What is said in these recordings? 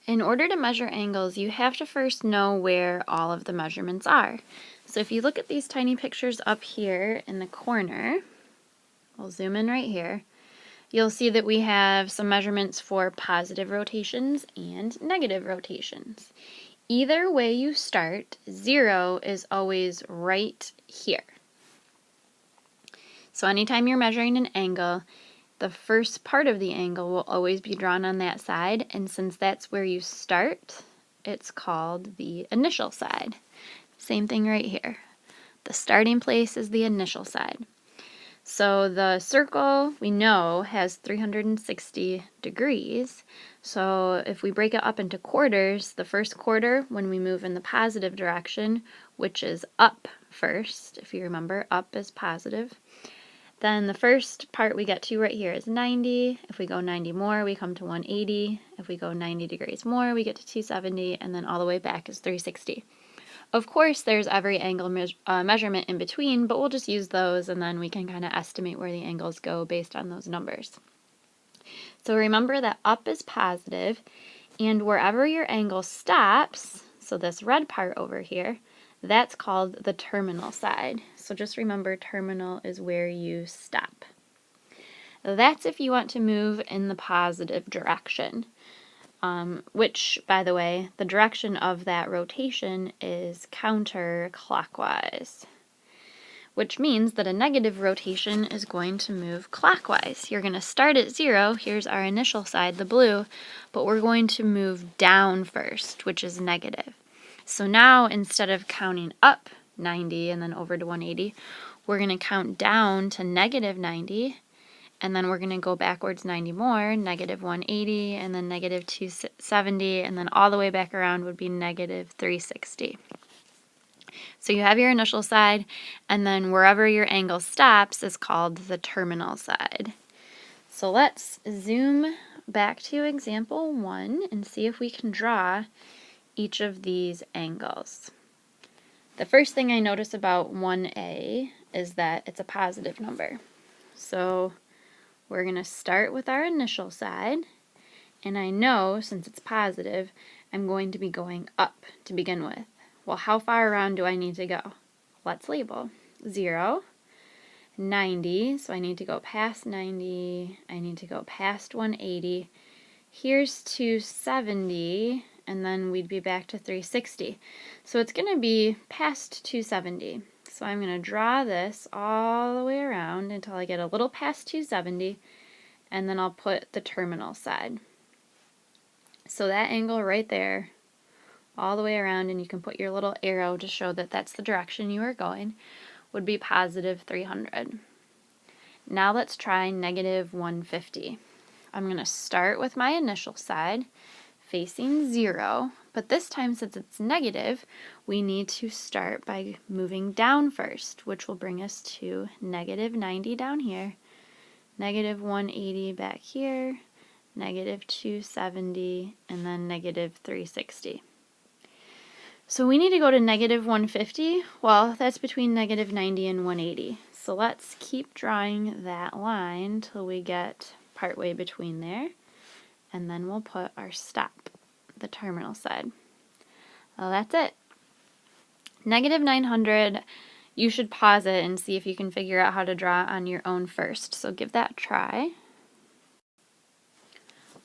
In order to measure angles, you have to first know where all of the measurements are. So if you look at these tiny pictures up here in the corner, we'll zoom in right here, you'll see that we have some measurements for positive rotations and negative rotations. Either way you start, 0 is always right here. So anytime you're measuring an angle, the first part of the angle will always be drawn on that side, and since that's where you start, it's called the initial side. Same thing right here. The starting place is the initial side. So the circle, we know, has 360 degrees. So if we break it up into quarters, the first quarter, when we move in the positive direction, which is up first, if you remember, up is positive, then the first part we get to right here is 90. If we go 90 more, we come to 180. If we go 90 degrees more, we get to 270, and then all the way back is 360. Of course, there's every angle measurement in between, but we'll just use those, and then we can kind of estimate where the angles go based on those numbers. So remember that up is positive, and wherever your angle stops, so this red part over here, that's called the terminal side. So just remember, terminal is where you stop. That's if you want to move in the positive direction. Which, by the way, the direction of that rotation is counterclockwise, which means that a negative rotation is going to move clockwise. You're going to start at 0, here's our initial side, the blue, but we're going to move down first, which is negative. So now, instead of counting up 90 and then over to 180, we're going to count down to negative 90, and then we're going to go backwards 90 more, negative 180, and then negative 270, and then all the way back around would be negative 360. So you have your initial side, and then wherever your angle stops is called the terminal side. So let's zoom back to example 1 and see if we can draw each of these angles. The first thing I notice about 1A is that it's a positive number. So we're going to start with our initial side, and I know, since it's positive, I'm going to be going up to begin with. Well, how far around do I need to go? Let's label. 0, 90, so I need to go past 90, I need to go past 180. Here's 270, and then we'd be back to 360. So it's going to be past 270. So I'm going to draw this all the way around until I get a little past 270, and then I'll put the terminal side. So that angle right there, all the way around, and you can put your little arrow to show that that's the direction you are going, would be positive 300. Now let's try negative 150. I'm going to start with my initial side facing 0, but this time, since it's negative, we need to start by moving down first, which will bring us to negative 90 down here, negative 180 back here, negative 270, and then negative 360. So we need to go to negative 150. Well, that's between negative 90 and 180. So let's keep drawing that line till we get partway between there, and then we'll put our stop, the terminal side. Well, that's it. Negative 900, you should pause it and see if you can figure out how to draw on your own first. So give that a try.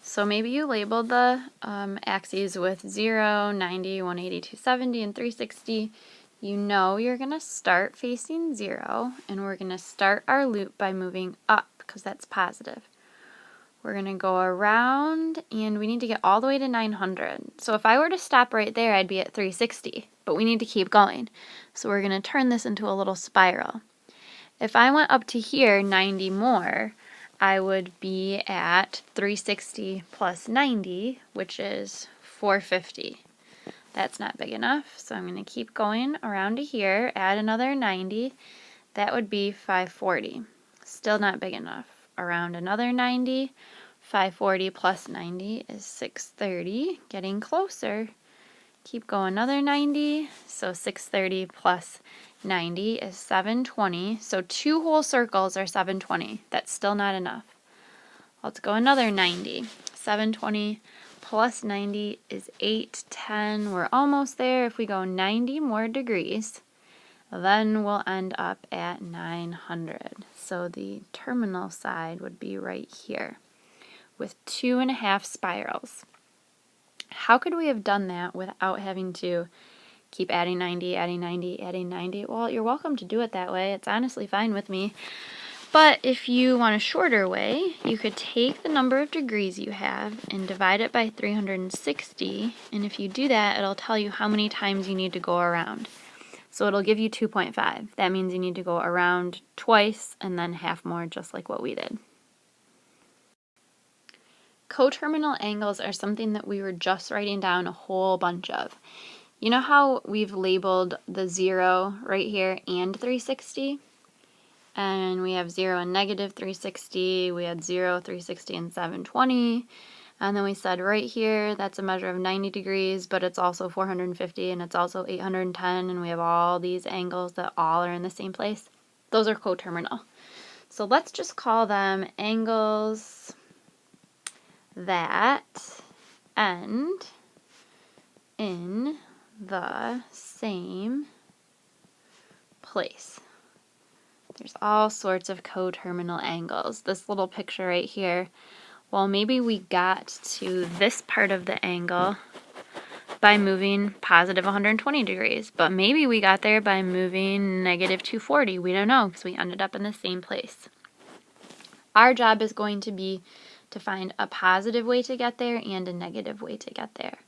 So maybe you labeled the axes with 0, 90, 180, 270, and 360. You know you're going to start facing 0, and we're going to start our loop by moving up because that's positive. We're going to go around, and we need to get all the way to 900. So if I were to stop right there, I'd be at 360, but we need to keep going. So we're going to turn this into a little spiral. If I went up to here 90 more, I would be at 360 plus 90, which is 450. That's not big enough, so I'm going to keep going around to here, add another 90. That would be 540. Still not big enough. Around another 90, 540 plus 90 is 630, getting closer. Keep going another 90, so 630 plus 90 is 720, so 2 whole circles are 720. That's still not enough. Let's go another 90. 720 plus 90 is 810. We're almost there. If we go 90 more degrees, then we'll end up at 900. So the terminal side would be right here with 2.5 spirals. How could we have done that without having to keep adding 90, adding 90, adding 90? Well, you're welcome to do it that way. It's honestly fine with me. But if you want a shorter way, you could take the number of degrees you have and divide it by 360. And if you do that, it'll tell you how many times you need to go around. So it'll give you 2.5. That means you need to go around twice and then half more, just like what we did. Coterminal angles are something that we were just writing down a whole bunch of. You know how we've labeled the 0 right here and 360? And we have 0 and negative 360, we had 0, 360, and 720. And then we said right here, that's a measure of 90 degrees, but it's also 450, and it's also 810, and we have all these angles that all are in the same place. Those are coterminal. So let's just call them angles that end in the same place. There's all sorts of coterminal angles. This little picture right here, well, maybe we got to this part of the angle by moving positive 120 degrees, but maybe we got there by moving negative 240. We don't know because we ended up in the same place. Our job is going to be to find a positive way to get there and a negative way to get there.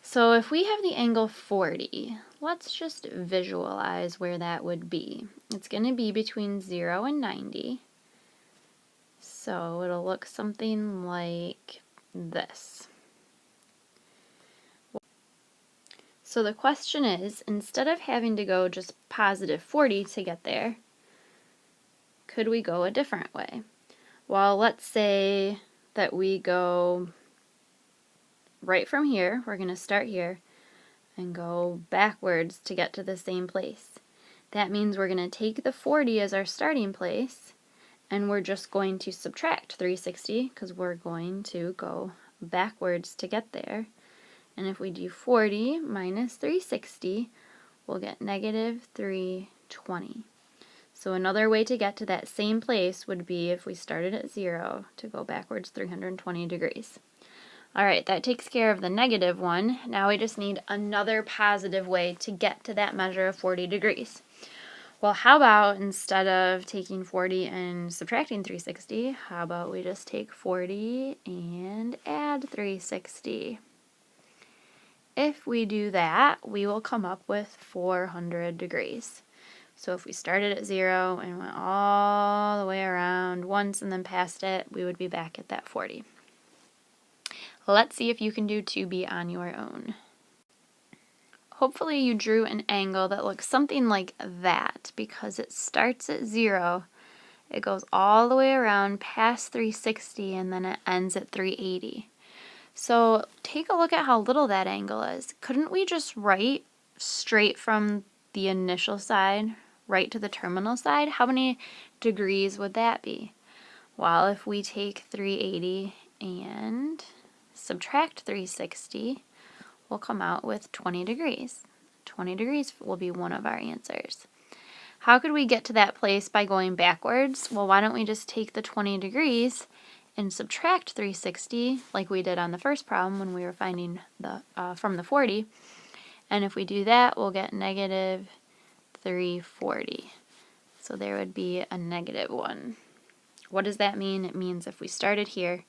So if we have the angle 40, let's just visualize where that would be. It's going to be between 0 and 90. So it'll look something like this. So the question is, instead of having to go just positive 40 to get there, could we go a different way? Well, let's say that we go right from here. We're going to start here and go backwards to get to the same place. That means we're going to take the 40 as our starting place, and we're just going to subtract 360 because we're going to go backwards to get there. And if we do 40 minus 360, we'll get negative 320. So another way to get to that same place would be if we started at 0 to go backwards 320 degrees. Alright, that takes care of the negative one. Now we just need another positive way to get to that measure of 40 degrees. Well, how about instead of taking 40 and subtracting 360, how about we just take 40 and add 360? If we do that, we will come up with 400 degrees. So if we started at 0 and went all the way around once and then past it, we would be back at that 40. Let's see if you can do 2B on your own. Hopefully you drew an angle that looks something like that because it starts at 0, it goes all the way around past 360, and then it ends at 380. So take a look at how little that angle is. Couldn't we just write straight from the initial side right to the terminal side? How many degrees would that be? Well, if we take 380 and subtract 360, we'll come out with 20 degrees. 20 degrees will be one of our answers. How could we get to that place by going backwards? Well, why don't we just take the 20 degrees and subtract 360 like we did on the first problem when we were finding the from the 40. And if we do that, we'll get negative 340. So there would be a negative 1. What does that mean? It means if we started here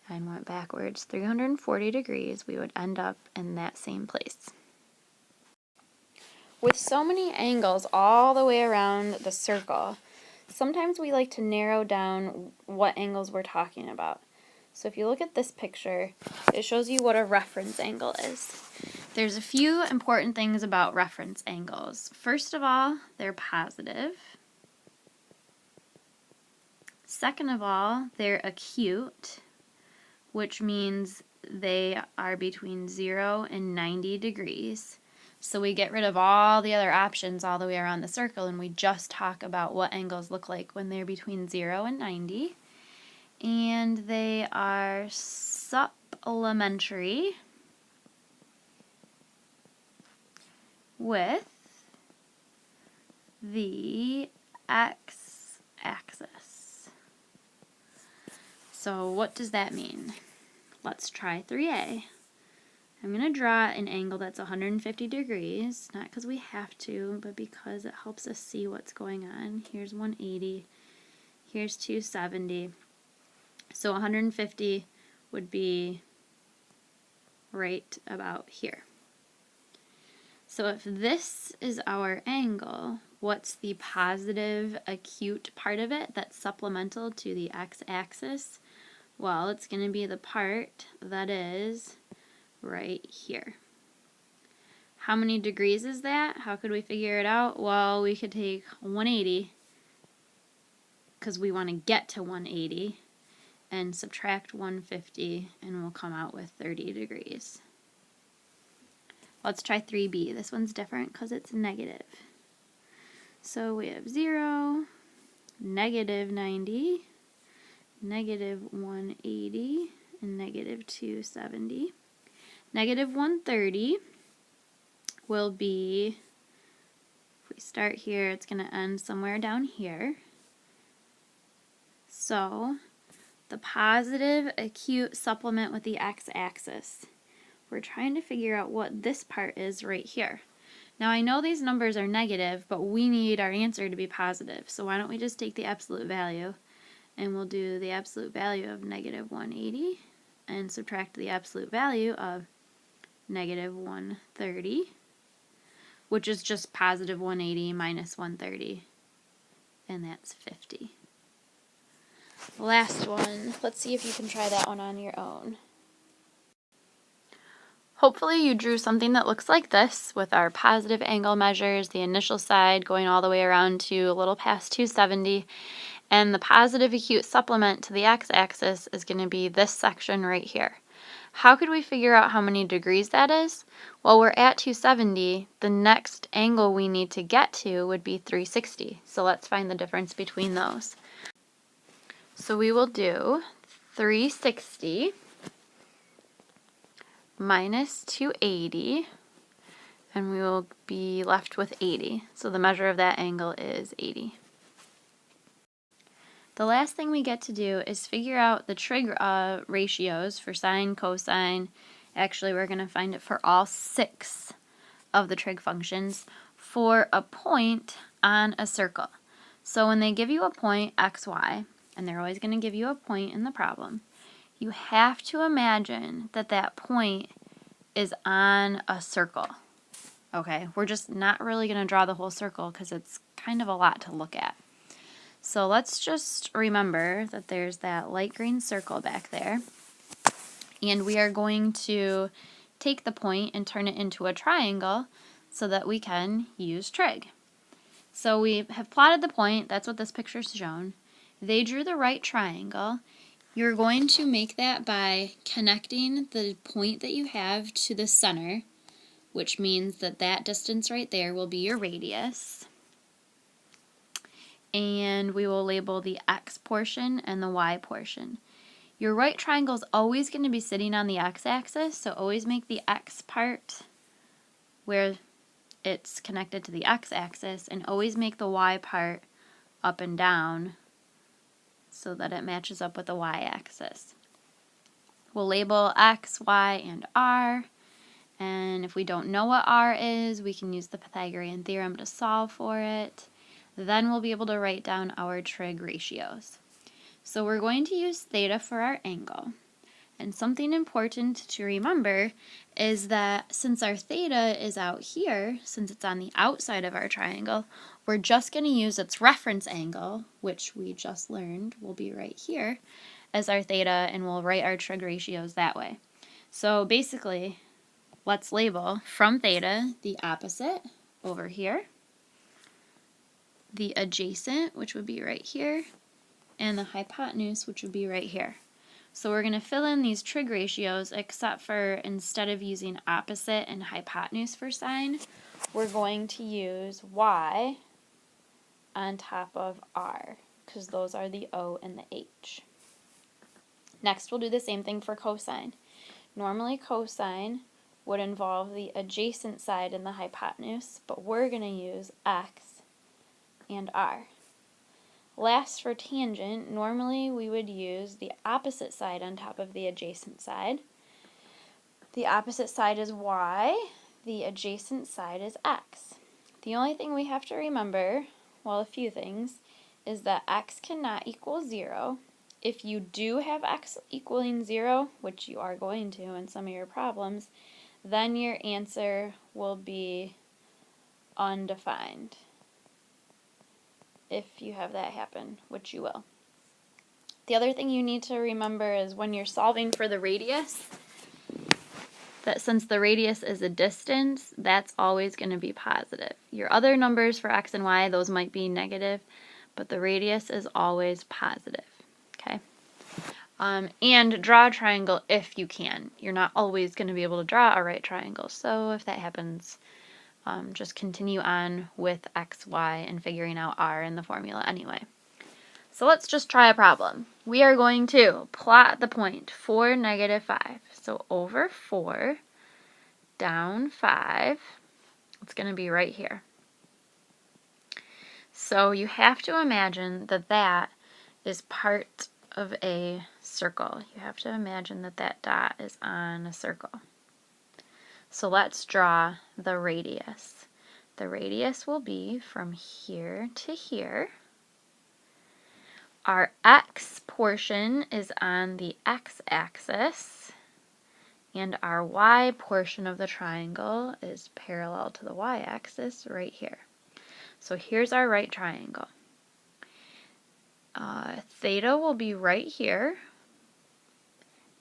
and went backwards 340 degrees, we would end up in that same place. With so many angles all the way around the circle, sometimes we like to narrow down what angles we're talking about. So if you look at this picture, it shows you what a reference angle is. There's a few important things about reference angles. First of all, they're positive. Second of all, they're acute, which means they are between 0 and 90 degrees. So we get rid of all the other options all the way around the circle, and we just talk about what angles look like when they're between 0 and 90. And they are supple. elementary with the x-axis. So what does that mean? Let's try 3A. I'm going to draw an angle that's 150 degrees, not because we have to, but because it helps us see what's going on. Here's 180, here's 270. So 150 would be right about here. So if this is our angle, what's the positive acute part of it that's supplemental to the x-axis? Well, it's going to be the part that is right here. How many degrees is that? How could we figure it out? Well, we could take 180, because we want to get to 180, and subtract 150, and we'll come out with 30 degrees. Let's try 3B. This one's different because it's negative. So we have 0, negative 90, negative 180, and negative 270. Negative 130 will be, if we start here, it's going to end somewhere down here. So the positive acute supplement with the x-axis. We're trying to figure out what this part is right here. Now I know these numbers are negative, but we need our answer to be positive. So why don't we just take the absolute value, and we'll do the absolute value of negative 180 and subtract the absolute value of negative 130, which is just positive 180 minus 130, and that's 50. Last one. Let's see if you can try that one on your own. Hopefully you drew something that looks like this with our positive angle measures, the initial side going all the way around to a little past 270, and the positive acute supplement to the x-axis is going to be this section right here. How could we figure out how many degrees that is? Well, we're at 270. The next angle we need to get to would be 360. So let's find the difference between those. So we will do 360 minus 280, and we will be left with 80. So the measure of that angle is 80. The last thing we get to do is figure out the trig ratios for sine, cosine. Actually, we're going to find it for all 6 of the trig functions for a point on a circle. So when they give you a point, x, y, and they're always going to give you a point in the problem, you have to imagine that that point is on a circle. Okay, we're just not really going to draw the whole circle because it's kind of a lot to look at. So let's just remember that there's that light green circle back there, and we are going to take the point and turn it into a triangle so that we can use trig. So we have plotted the point. That's what this picture's shown. They drew the right triangle. You're going to make that by connecting the point that you have to the center, which means that that distance right there will be your radius. And we will label the x portion and the y portion. Your right triangle is always going to be sitting on the x-axis, so always make the x part where it's connected to the x-axis, and always make the y part up and down so that it matches up with the y-axis. We'll label x, y, and r, and if we don't know what r is, we can use the Pythagorean theorem to solve for it. Then we'll be able to write down our trig ratios. So we're going to use theta for our angle. And something important to remember is that since our theta is out here, since it's on the outside of our triangle, we're just going to use its reference angle, which we just learned will be right here, as our theta, and we'll write our trig ratios that way. So basically, let's label from theta the opposite over here, the adjacent, which would be right here, and the hypotenuse, which would be right here. So we're going to fill in these trig ratios, except for instead of using opposite and hypotenuse for sine, we're going to use y on top of r, because those are the O and the H. Next, we'll do the same thing for cosine. Normally cosine would involve the adjacent side in the hypotenuse, but we're going to use x and r. Last, for tangent, normally we would use the opposite side on top of the adjacent side. The opposite side is y, the adjacent side is x. The only thing we have to remember, well, a few things, is that x cannot equal 0. If you do have x equaling 0, which you are going to in some of your problems, then your answer will be undefined. If you have that happen, which you will. The other thing you need to remember is when you're solving for the radius, that since the radius is a distance, that's always going to be positive. Your other numbers for x and y, those might be negative, but the radius is always positive. Okay? And draw a triangle if you can. You're not always going to be able to draw a right triangle, so if that happens, just continue on with x, y, and figuring out r in the formula anyway. So let's just try a problem. We are going to plot the point 4, negative 5. So over 4, down 5, it's going to be right here. So you have to imagine that that is part of a circle. You have to imagine that that dot is on a circle. So let's draw the radius. The radius will be from here to here. Our x portion is on the x-axis, and our y portion of the triangle is parallel to the y-axis right here. So here's our right triangle. Theta will be right here,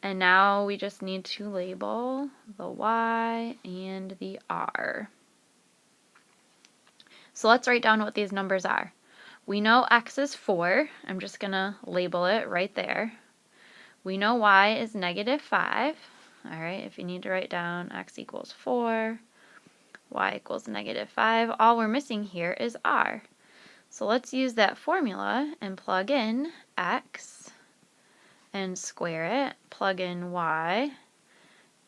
and now we just need to label the y and the r. So let's write down what these numbers are. We know x is 4. I'm just going to label it right there. We know y is negative 5. All right, if you need to write down x equals 4, y equals negative 5, all we're missing here is r. So let's use that formula and plug in x and square it, plug in y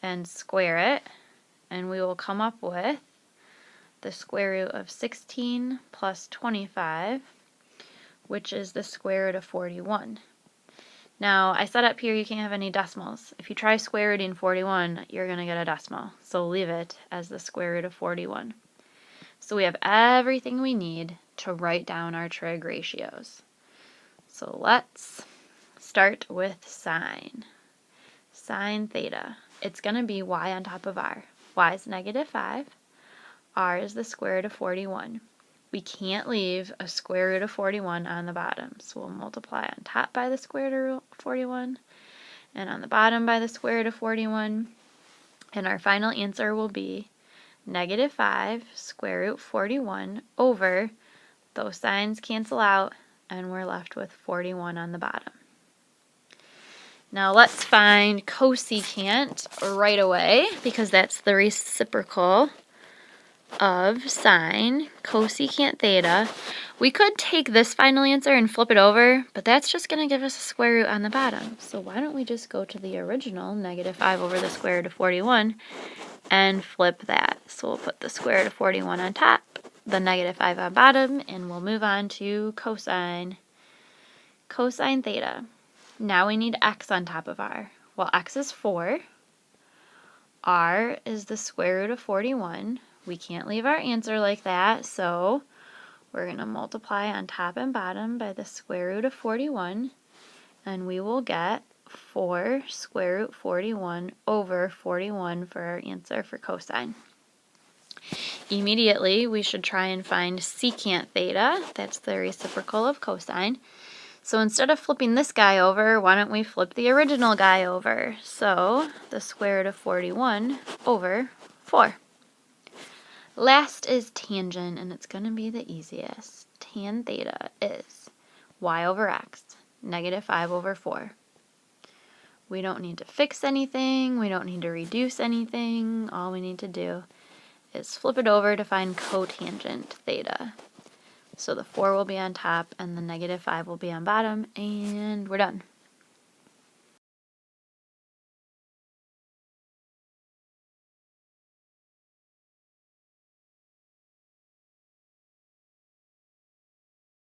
and square it, and we will come up with the square root of 16 plus 25, which is the square root of 41. Now, I said up here you can't have any decimals. If you try square rooting 41, you're going to get a decimal. So leave it as the square root of 41. So we have everything we need to write down our trig ratios. So let's start with sine. Sine theta. It's going to be y on top of r. Y is negative 5. R is the square root of 41. We can't leave a square root of 41 on the bottom, so we'll multiply on top by the square root of 41 and on the bottom by the square root of 41, and our final answer will be negative 5 square root 41 over, those signs cancel out, and we're left with 41 on the bottom. Now let's find cosecant right away, because that's the reciprocal of sine. Cosecant theta. We could take this final answer and flip it over, but that's just going to give us a square root on the bottom. So why don't we just go to the original, negative 5 over the square root of 41, and flip that. So we'll put the square root of 41 on top, the negative 5 on bottom, and we'll move on to cosine. Cosine theta. Now we need x on top of r. Well, x is 4. R is the square root of 41. We can't leave our answer like that, so we're going to multiply on top and bottom by the square root of 41, and we will get 4 square root 41 over 41 for our answer for cosine. Immediately, we should try and find secant theta. That's the reciprocal of cosine. So instead of flipping this guy over, why don't we flip the original guy over? So the square root of 41 over 4. Last is tangent, and it's going to be the easiest. Tan theta is y over x, negative 5 over 4. We don't need to fix anything. We don't need to reduce anything. All we need to do is flip it over to find cotangent theta. So the 4 will be on top, and the negative 5 will be on bottom, and we're done.